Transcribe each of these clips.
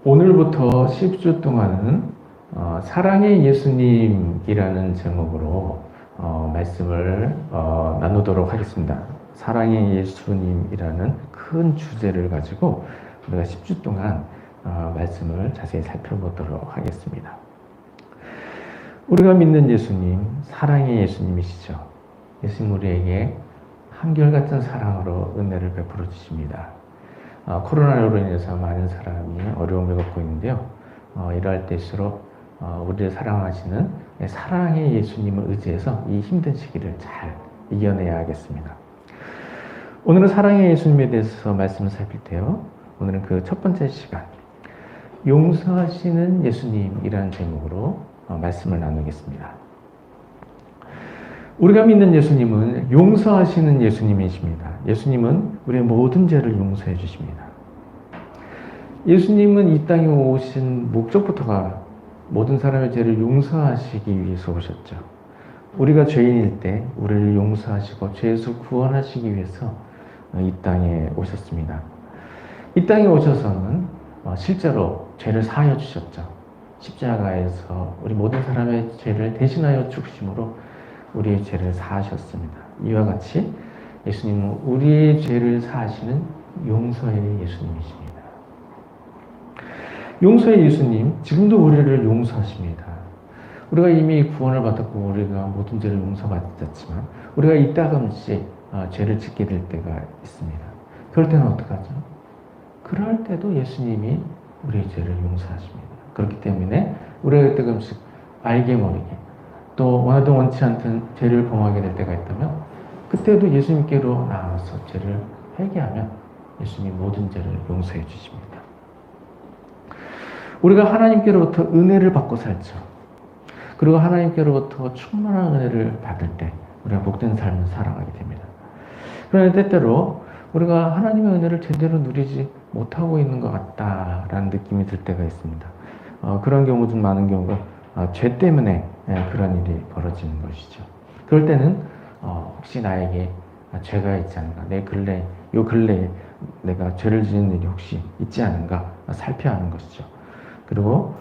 오늘부터 10주 동안은 사랑의 예수님이라는 제목으로 말씀을 나누도록 하겠습니다. 사랑의 예수님이라는 큰 주제를 가지고 우리가 10주 동안 말씀을 자세히 살펴보도록 하겠습니다. 우리가 믿는 예수님, 사랑의 예수님이시죠. 예수님 우리에게 한결같은 사랑으로 은혜를 베풀어 주십니다. 코로나로 인해서 많은 사람이 어려움을 겪고 있는데요. 이러할 때일수록 우리를 사랑하시는 사랑의 예수님을 의지해서 이 힘든 시기를 잘 이겨내야 하겠습니다. 오늘은 사랑의 예수님에 대해서 말씀을 살필 때요. 오늘은 그 첫 번째 시간, 용서하시는 예수님이라는 제목으로 말씀을 나누겠습니다. 우리가 믿는 예수님은 용서하시는 예수님이십니다. 예수님은 우리의 모든 죄를 용서해 주십니다. 예수님은 이 땅에 오신 목적부터가 모든 사람의 죄를 용서하시기 위해서 오셨죠. 우리가 죄인일 때 우리를 용서하시고 죄에서 구원하시기 위해서 이 땅에 오셨습니다. 이 땅에 오셔서는 실제로 죄를 사하여 주셨죠. 십자가에서 우리 모든 사람의 죄를 대신하여 죽으심으로 우리의 죄를 사하셨습니다. 이와 같이 예수님은 우리의 죄를 사하시는 용서의 예수님이십니다. 용서의 예수님, 지금도 우리를 용서하십니다. 우리가 이미 구원을 받았고 우리가 모든 죄를 용서받았지만 우리가 이따금씩 죄를 짓게 될 때가 있습니다. 그럴 때는 어떡하죠? 그럴 때도 예수님이 우리의 죄를 용서하십니다. 그렇기 때문에 우리가 이따금씩 알게 모르게 또 원하든 원치 않든 죄를 범하게 될 때가 있다면 그때도 예수님께로 나와서 죄를 회개하면 예수님이 모든 죄를 용서해 주십니다. 우리가 하나님께로부터 은혜를 받고 살죠. 그리고 하나님께로부터 충만한 은혜를 받을 때 우리가 복된 삶을 살아가게 됩니다. 그런데 때때로 우리가 하나님의 은혜를 제대로 누리지 못하고 있는 것 같다라는 느낌이 들 때가 있습니다. 그런 경우 중 많은 경우가 죄 때문에 그런 일이 벌어지는 것이죠. 그럴 때는 혹시 나에게 죄가 있지 않은가, 요 근래에 내가 죄를 지은 일이 혹시 있지 않은가 살펴야 하는 것이죠. 그리고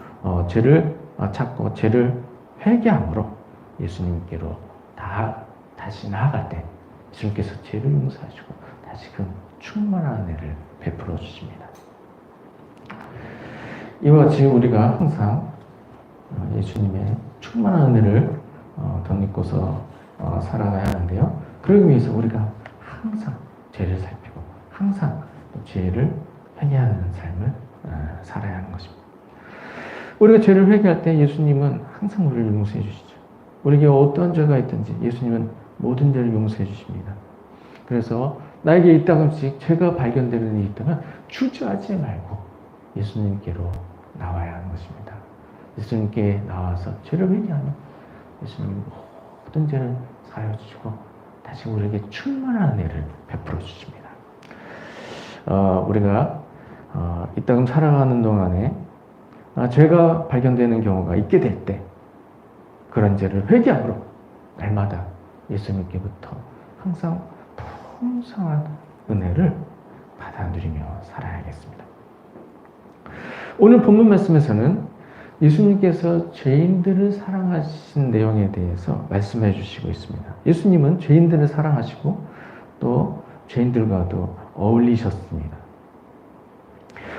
죄를 찾고 죄를 회개함으로 예수님께로 다시 나아갈 때 예수님께서 죄를 용서하시고 다시금 충만한 은혜를 베풀어 주십니다. 이와 같이 우리가 항상 예수님의 충만한 은혜를 덧입고서 살아가야 하는데요. 그러기 위해서 우리가 항상 죄를 살피고 항상 또 죄를 회개하는 삶을 살아야 하는 것입니다. 우리가 죄를 회개할 때 예수님은 항상 우리를 용서해 주시죠. 우리에게 어떤 죄가 있든지 예수님은 모든 죄를 용서해 주십니다. 그래서 나에게 이따금씩 죄가 발견되는 일이 있다면 주저하지 말고 예수님께로 나와야 하는 것입니다. 예수님께 나와서 죄를 회개하면 예수님 모든 죄를 사하여 주시고 다시 우리에게 충만한 은혜를 베풀어 주십니다. 우리가 이따금 살아가는 동안에 죄가 발견되는 경우가 있게 될 때 그런 죄를 회개함으로 날마다 예수님께부터 항상 풍성한 은혜를 받아 누리며 살아야겠습니다. 오늘 본문 말씀에서는 예수님께서 죄인들을 사랑하신 내용에 대해서 말씀해 주시고 있습니다. 예수님은 죄인들을 사랑하시고 또 죄인들과도 어울리셨습니다.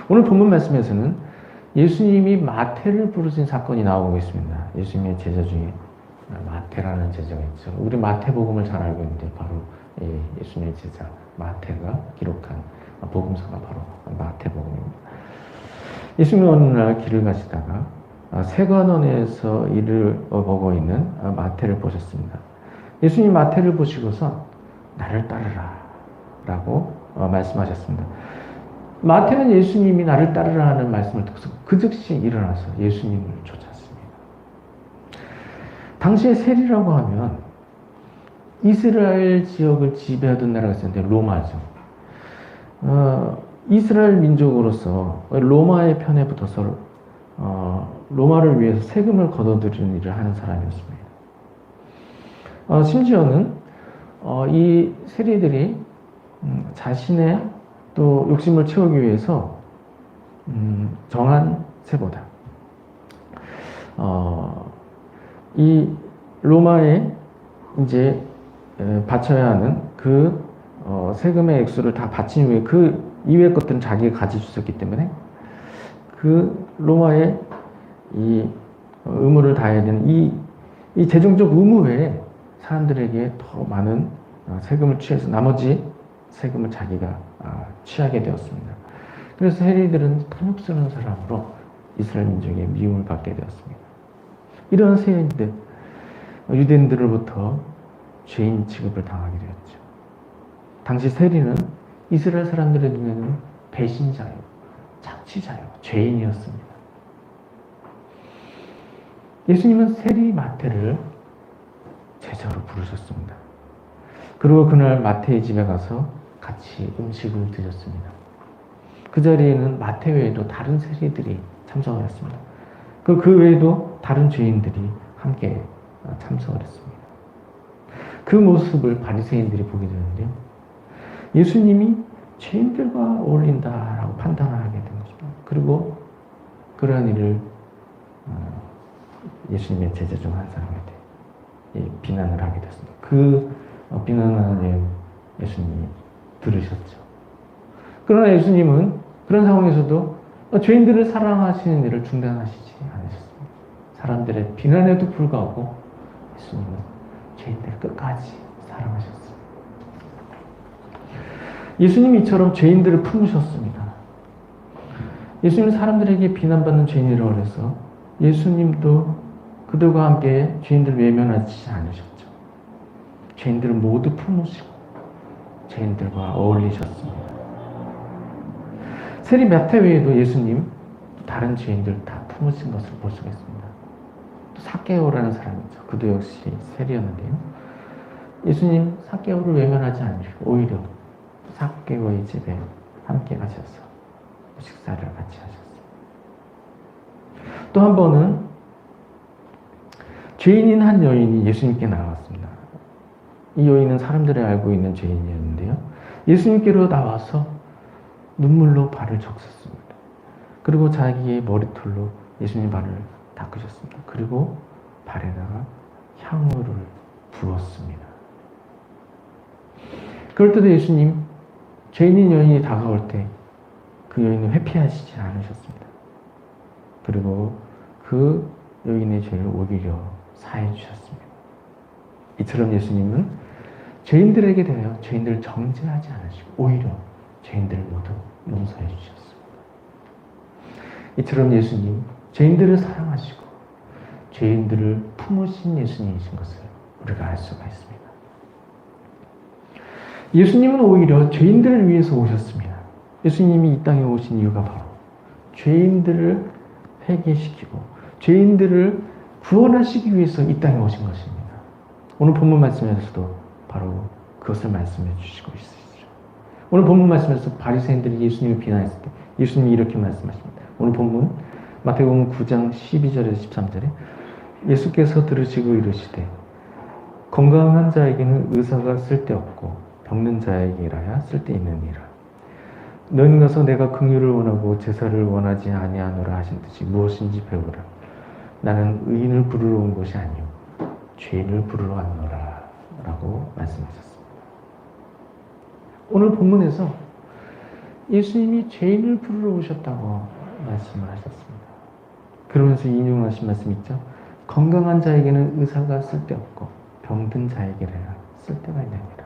오늘 본문 말씀에서는 예수님이 마태를 부르신 사건이 나오고 있습니다. 예수님의 제자 중에 마태라는 제자가 있죠. 우리 마태복음을 잘 알고 있는데 바로 예수님의 제자 마태가 기록한 복음서가 바로 마태복음입니다. 예수님이 어느 날 길을 가시다가 세관원에서 일을 보고 있는 마태를 보셨습니다. 예수님 마태를 보시고서 나를 따르라 라고 말씀하셨습니다. 마태는 예수님이 나를 따르라 하는 말씀을 듣고서 그 즉시 일어나서 예수님을 쫓았습니다. 당시에 세리라고 하면 이스라엘 지역을 지배하던 나라가 있었는데 로마죠. 이스라엘 민족으로서 로마의 편에 붙어서 로마를 위해서 세금을 걷어들이는 일을 하는 사람이었습니다. 심지어는 이 세리들이 자신의 또 욕심을 채우기 위해서 정한 새보다 이 로마에 이제 바쳐야 하는 그 세금의 액수를 다 바친 후에 그 이외의 것들은 자기가 가지고 있었기 때문에 그 로마의 이 의무를 다해야 되는 이 재정적 의무 외에 사람들에게 더 많은 세금을 취해서 나머지 세금을 자기가 취하게 되었습니다. 그래서 세리들은 탐욕스러운 사람으로 이스라엘 민족의 미움을 받게 되었습니다. 이러한 세리들, 유대인들로부터 죄인 취급을 당하게 되었죠. 당시 세리는 이스라엘 사람들의 눈에는 배신자요, 착취자요, 죄인이었습니다. 예수님은 세리 마태를 제자로 부르셨습니다. 그리고 그날 마태의 집에 가서 같이 음식을 드셨습니다. 그 자리에는 마태 외에도 다른 세리들이 참석을 했습니다. 그 외에도 다른 죄인들이 함께 참석을 했습니다. 그 모습을 바리새인들이 보게 되는데요. 예수님이 죄인들과 어울린다라고 판단을 하게 된 것입니다. 그리고 그러한 일을 예수님의 제자 중 한 사람한테 비난을 하게 됐습니다. 그 비난하는 내용 예수님이 들으셨죠. 그러나 예수님은 그런 상황에서도 죄인들을 사랑하시는 일을 중단하시지 않으셨습니다. 사람들의 비난에도 불구하고 예수님은 죄인들을 끝까지 사랑하셨습니다. 예수님이 이처럼 죄인들을 품으셨습니다. 예수님은 사람들에게 비난받는 죄인이라고 해서 예수님도 그들과 함께 죄인들을 외면하지 않으셨죠. 죄인들을 모두 품으시고 죄인들과 어울리셨습니다. 세리 마태 외에도 예수님 다른 죄인들 다 품으신 것을 볼 수가 있습니다. 또 삭개오라는 사람이죠. 그도 역시 세리였는데요. 예수님 삭개오를 외면하지 않으시고 오히려 삭개오의 집에 함께 가셔서 식사를 같이 하셨습니다. 또 한 번은 죄인인 한 여인이 예수님께 나왔습니다. 이 여인은 사람들이 알고 있는 죄인이었는데요. 예수님께로 나와서 눈물로 발을 적셨습니다. 그리고 자기의 머리털로 예수님 발을 닦으셨습니다. 그리고 발에다가 향유를 부었습니다. 그럴 때도 예수님 죄인인 여인이 다가올 때 그 여인을 회피하시지 않으셨습니다. 그리고 그 여인의 죄를 오히려 사해 주셨습니다. 이처럼 예수님은 죄인들에게 대하여 죄인들을 정죄하지 않으시고 오히려 죄인들을 모두 용서해 주셨습니다. 이처럼 예수님 죄인들을 사랑하시고 죄인들을 품으신 예수님이신 것을 우리가 알 수가 있습니다. 예수님은 오히려 죄인들을 위해서 오셨습니다. 예수님이 이 땅에 오신 이유가 바로 죄인들을 회개시키고 죄인들을 구원하시기 위해서 이 땅에 오신 것입니다. 오늘 본문 말씀에서도 바로 그것을 말씀해 주시고 있으시죠. 오늘 본문 말씀에서 바리새인들이 예수님을 비난했을 때 예수님이 이렇게 말씀하십니다. 오늘 본문 마태복음 9장 12절에서 13절에 예수께서 들으시고 이르시되 건강한 자에게는 의사가 쓸데없고 병든 자에게라야 쓸데있느니라. 너희는 가서 내가 긍휼을 원하고 제사를 원하지 아니하노라 하신 듯이 무엇인지 배우라. 나는 의인을 부르러 온 것이 아니요 죄인을 부르러 왔노라 라고 말씀하셨습니다. 오늘 본문에서 예수님이 죄인을 부르러 오셨다고 말씀을 하셨습니다. 그러면서 인용하신 말씀 있죠. 건강한 자에게는 의사가 쓸데없고 병든 자에게라야 쓸데가 있느니라.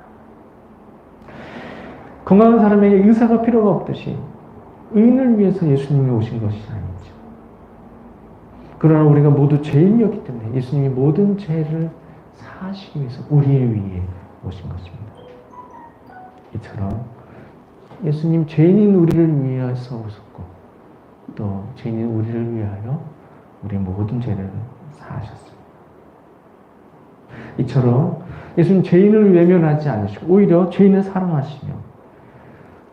건강한 사람에게 의사가 필요가 없듯이 의인을 위해서 예수님이 오신 것이 아니죠. 그러나 우리가 모두 죄인이었기 때문에 예수님이 모든 죄를 사하시기 위해서 우리를 위해 오신 것입니다. 이처럼 예수님 죄인인 우리를 위해서 오셨고 또 죄인인 우리를 위하여 우리 모든 죄를 사하셨습니다. 이처럼 예수님 죄인을 외면하지 않으시고 오히려 죄인을 사랑하시며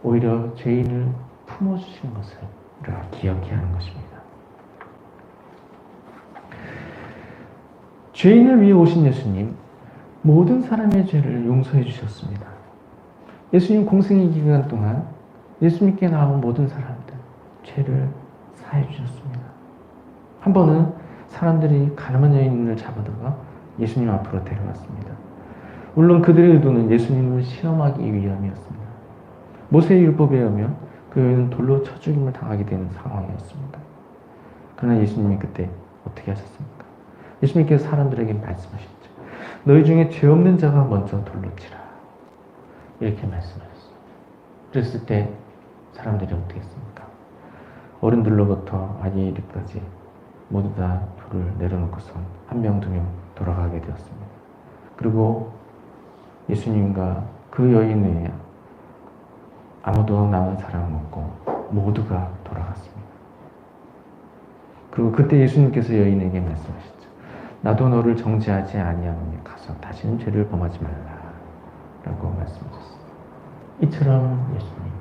오히려 죄인을 품어주신 것을 우리가 기억해야 하는 것입니다. 죄인을 위해 오신 예수님, 모든 사람의 죄를 용서해 주셨습니다. 예수님 공생의 기간 동안 예수님께 나온 모든 사람들 죄를 사해 주셨습니다. 한 번은 사람들이 가늠한 여인을 잡아다가 예수님 앞으로 데려왔습니다. 물론 그들의 의도는 예수님을 시험하기 위함이었습니다. 모세의 율법에 의하면 그 여인은 돌로 쳐 죽임을 당하게 되는 상황이었습니다. 그러나 예수님이 그때 어떻게 하셨습니까? 예수님께서 사람들에게 말씀하셨죠. 너희 중에 죄 없는 자가 먼저 돌로 치라. 이렇게 말씀하셨어요. 그랬을 때 사람들이 어떻게 했습니까? 어른들로부터 아이들까지 모두 다 돌을 내려놓고서 한 명, 두 명 돌아가게 되었습니다. 그리고 예수님과 그 여인 외에 아무도 남은 사람은 없고 모두가 돌아갔습니다. 그리고 그때 예수님께서 여인에게 말씀하셨죠. 나도 너를 정죄하지 아니하노니 가서 다시는 죄를 범하지 말라 라고 말씀하셨습니다. 이처럼 예수님,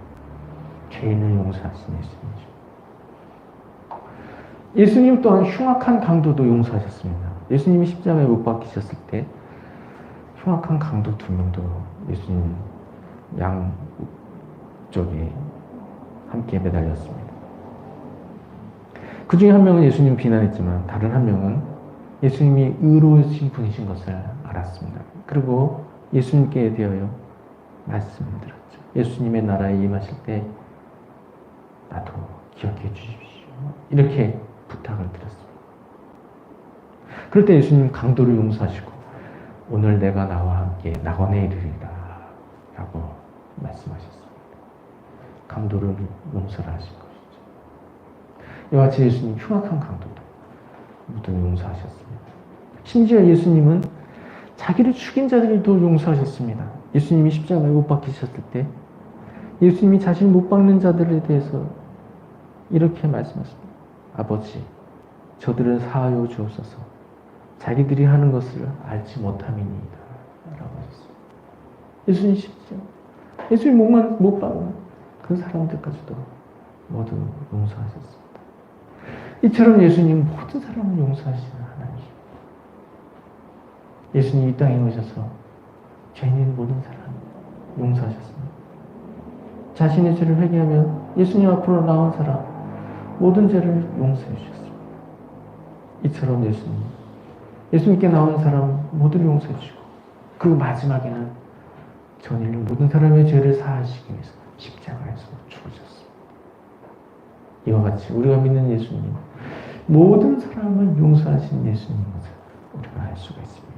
죄인을 용서하신 예수님이죠. 예수님 또한 흉악한 강도도 용서하셨습니다. 예수님이 십자가에 못 박히셨을 때 흉악한 강도 2명도 예수님 양쪽에 함께 매달렸습니다. 그 중에 한 명은 예수님 비난했지만 다른 한 명은 예수님이 의로우신 분이신 것을 알았습니다. 그리고 예수님께 대하여 말씀을 드렸죠. 예수님의 나라에 임하실 때 나도 기억해 주십시오. 이렇게 부탁을 드렸습니다. 그럴 때 예수님 강도를 용서하시고 오늘 내가 나와 함께 낙원에 이르리라 라고 말씀하셨습니다. 강도를 용서를 하신 것이죠. 이와 같이 예수님 흉악한 강도도 모두 용서하셨습니다. 심지어 예수님은 자기를 죽인 자들도 용서하셨습니다. 예수님이 십자가에 못 박히셨을 때 예수님이 자신을 못 박는 자들에 대해서 이렇게 말씀하십니다. 아버지, 저들을 사하여 주옵소서. 자기들이 하는 것을 알지 못함이니이다 라고 하셨습니다. 예수님 십자가, 예수님 못 박는 그 사람들까지도 모두 용서하셨습니다. 이처럼 예수님 모든 사람을 용서하시는 하나님. 예수님 이 땅에 오셔서 죄인인 모든 사람을 용서하셨습니다. 자신의 죄를 회개하면 예수님 앞으로 나온 사람 모든 죄를 용서해 주셨습니다. 이처럼 예수님께 나온 사람 모두를 용서해 주시고 그리고 마지막에는 전 인류 모든 사람의 죄를 사하시기 위해서 십자가에서 죽으셨습니다. 이와 같이 우리가 믿는 예수님, 모든 사람을 용서하신 예수님인 것을 우리가 알 수가 있습니다.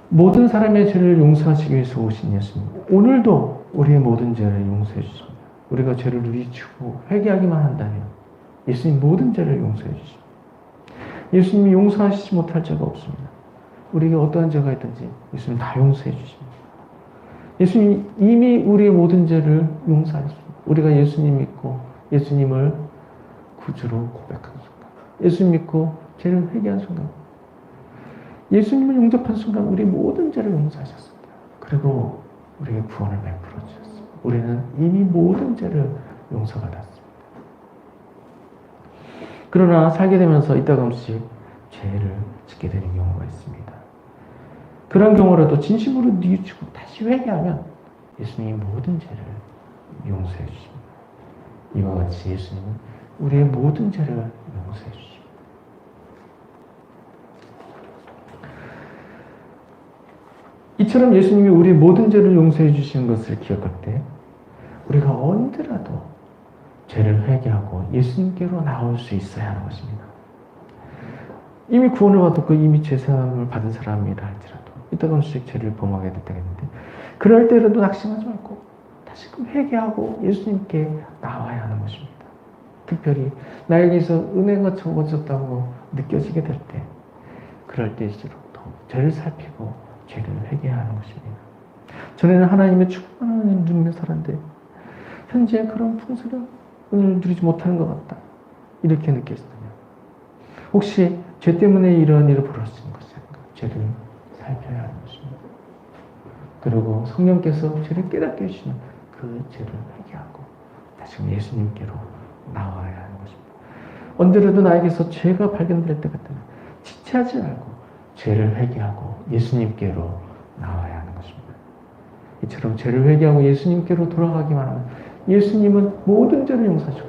모든 사람의 죄를 용서하시기 위해서 오신 예수님, 오늘도 우리의 모든 죄를 용서해 주십니다. 우리가 죄를 누리치고 회개하기만 한다면 예수님 모든 죄를 용서해 주십니다. 예수님이 용서하시지 못할 죄가 없습니다. 우리에게 어떠한 죄가 있든지 예수님 다 용서해 주십니다. 예수님이 이미 우리의 모든 죄를 용서하셨습니다. 우리가 예수님 믿고 예수님을 구주로 고백한 순간, 예수님 믿고 죄를 회개한 순간, 예수님을 영접한 순간 우리 모든 죄를 용서하셨습니다. 그리고 우리에게 구원을 베풀어 주셨습니다. 우리는 이미 모든 죄를 용서받았습니다. 그러나 살게 되면서 이따금씩 죄를 짓게 되는 경우가 있습니다. 그런 경우라도 진심으로 뉘우치고 다시 회개하면 예수님이 모든 죄를 용서해 주십니다. 이와 같이 예수님은 우리의 모든 죄를 용서해 주십니다. 이처럼 예수님이 우리의 모든 죄를 용서해 주시는 것을 기억할 때 우리가 언제라도 죄를 회개하고 예수님께로 나올 수 있어야 하는 것입니다. 이미 구원을 받았고 이미 죄사함을 받은 사람이라 할지라도 이따금씩 죄를 범하게 될 때가 있는데 그럴 때라도 낙심하지 말고 다시금 회개하고 예수님께 나와야 하는 것입니다. 특별히 나에게서 은혜가 적어졌다고 느껴지게 될 때 그럴 때일수록 더 죄를 살피고 죄를 회개해야 하는 것입니다. 전에는 하나님의 충만한 은혜를 누리며 살았는데 현재 그런 풍성한 은혜를 누리지 못하는 것 같다. 이렇게 느꼈다면 혹시 죄 때문에 이런 일을 벌어지는 것이 아닌가? 죄를 살펴야 하는 것입니다. 그리고 성령께서 죄를 깨닫게 해주시면 그 죄를 회개하고 다시금 예수님께로 나와야 하는 것입니다. 언제라도 나에게서 죄가 발견될 때 같으면 지체하지 말고 죄를 회개하고 예수님께로 나와야 하는 것입니다. 이처럼 죄를 회개하고 예수님께로 돌아가기만 하면 예수님은 모든 죄를 용서하시고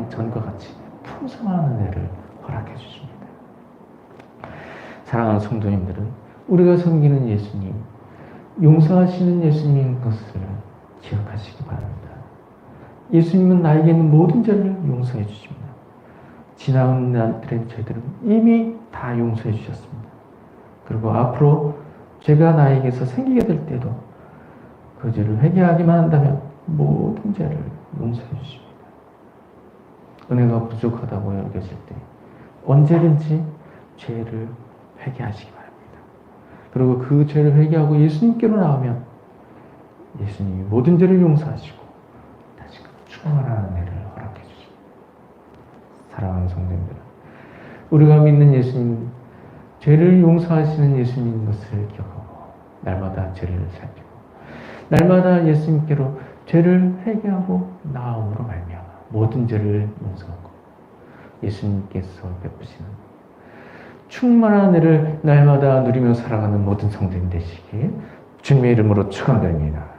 전과 같이 풍성한 은혜를 허락해 주십니다. 사랑하는 성도님들은 우리가 섬기는 예수님, 용서하시는 예수님인 것을 기억하시기 바랍니다. 예수님은 나에게 있는 모든 죄를 용서해 주십니다. 지나온 날들의 죄들은 이미 다 용서해 주셨습니다. 그리고 앞으로 죄가 나에게서 생기게 될 때도 그 죄를 회개하기만 한다면 모든 죄를 용서해 주십니다. 은혜가 부족하다고 여겨질 때 언제든지 죄를 회개하시기 바랍니다. 그리고 그 죄를 회개하고 예수님께로 나오면 예수님이 모든 죄를 용서하시고 다시금 충만한 은혜를 허락해 주십니다. 사랑하는 성도님들, 우리가 믿는 예수님, 죄를 용서하시는 예수님인 것을 기억하고 날마다 죄를 살피고 날마다 예수님께로 죄를 회개하고 나아옴으로 말미암아 모든 죄를 용서하고 예수님께서 베푸시는 충만한 은혜를 날마다 누리며 살아가는 모든 성도님 되시길 주님의 이름으로 축원드립니다.